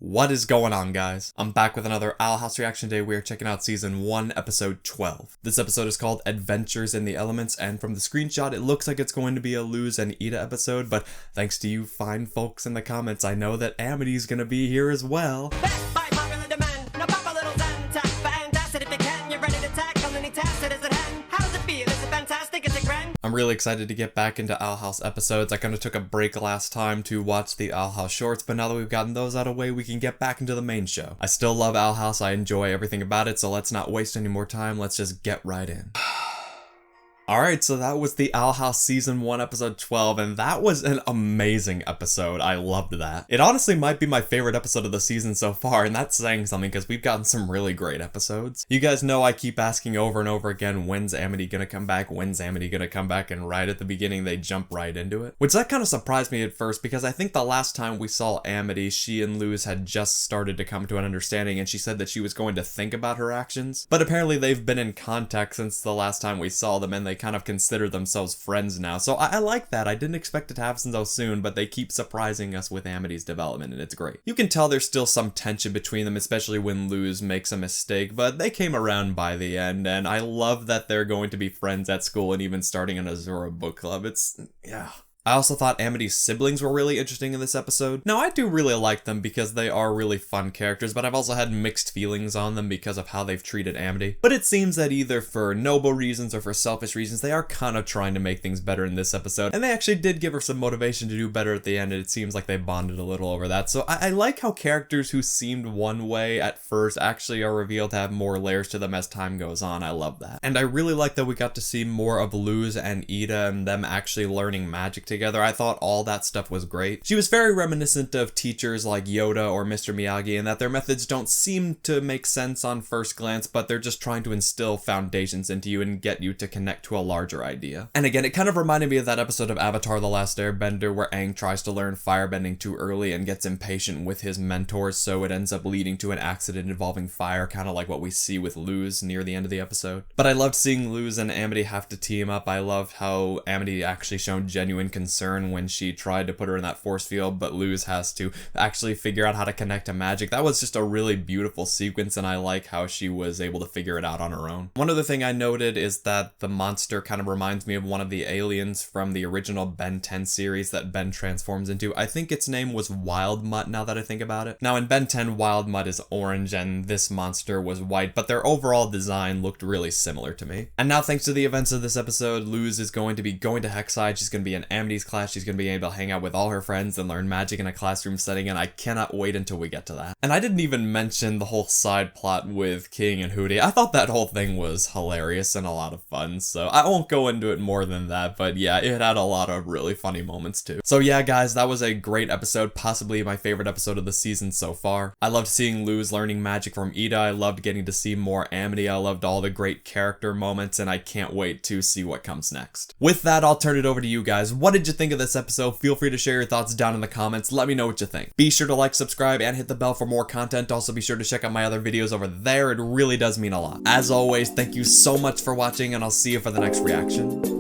What is going on, guys? I'm back with another Owl House reaction today. We are checking out season 1, episode 12. This episode is called Adventures in the Elements, and from the screenshot, it looks like it's going to be a Luz and Ida episode, but thanks to you fine folks in the comments, I know that Amity's gonna be here as well. I'm really excited to get back into Owl House episodes. I kind of took a break last time to watch the Owl House shorts, but now that we've gotten those out of the way, we can get back into the main show. I still love Owl House. I enjoy everything about it, so let's not waste any more time. Let's just get right in. Alright, so that was the Owl House Season 1, Episode 12, and that was an amazing episode. I loved that. It honestly might be my favorite episode of the season so far, and that's saying something because we've gotten some really great episodes. You guys know I keep asking over and over again, when's Amity gonna come back? When's Amity gonna come back? And right at the beginning, they jump right into it. Which that kind of surprised me at first, because I think the last time we saw Amity, she and Luz had just started to come to an understanding, and she said that she was going to think about her actions. But apparently they've been in contact since the last time we saw them, and they kind of consider themselves friends now. So I like that. I didn't expect it to happen so soon, but they keep surprising us with Amity's development, and it's great. You can tell there's still some tension between them, especially when Luz makes a mistake, but they came around by the end, and I love that they're going to be friends at school and even starting an Azura book club. Yeah. I also thought Amity's siblings were really interesting in this episode. Now, I do really like them because they are really fun characters, but I've also had mixed feelings on them because of how they've treated Amity. But it seems that either for noble reasons or for selfish reasons, they are kind of trying to make things better in this episode. And they actually did give her some motivation to do better at the end, and it seems like they bonded a little over that. So I like how characters who seemed one way at first actually are revealed to have more layers to them as time goes on. I love that. And I really like that we got to see more of Luz and Ida and them actually learning magic together. I thought all that stuff was great. She was very reminiscent of teachers like Yoda or Mr. Miyagi in that their methods don't seem to make sense on first glance, but they're just trying to instill foundations into you and get you to connect to a larger idea. And again, it kind of reminded me of that episode of Avatar: The Last Airbender where Aang tries to learn firebending too early and gets impatient with his mentors, so it ends up leading to an accident involving fire, kind of like what we see with Luz near the end of the episode. But I loved seeing Luz and Amity have to team up. I loved how Amity actually shown genuine concern when she tried to put her in that force field, but Luz has to actually figure out how to connect to magic. That was just a really beautiful sequence, and I like how she was able to figure it out on her own. One other thing I noted is that the monster kind of reminds me of one of the aliens from the original Ben 10 series that Ben transforms into. I think its name was Wild Mutt, now that I think about it. Now in Ben 10, Wild Mutt is orange and this monster was white, but their overall design looked really similar to me. And now, thanks to the events of this episode, Luz is going to be going to Hexside. She's going to be in Amity's class. She's going to be able to hang out with all her friends and learn magic in a classroom setting, and I cannot wait until we get to that. And I didn't even mention the whole side plot with King and Hootie. I thought that whole thing was hilarious and a lot of fun, so I won't go into it more than that, but yeah, it had a lot of really funny moments too. So yeah, guys, that was a great episode, possibly my favorite episode of the season so far. I loved seeing Luz learning magic from Ida. I loved getting to see more Amity. I loved all the great character moments, and I can't wait to see what comes next. With that, I'll turn it over to you guys. What did you think of this episode? Feel free to share your thoughts down in the comments. Let me know what you think. Be sure to like, subscribe, and hit the bell for more content. Also, be sure to check out my other videos over there. It really does mean a lot. As always, thank you so much for watching, and I'll see you for the next reaction.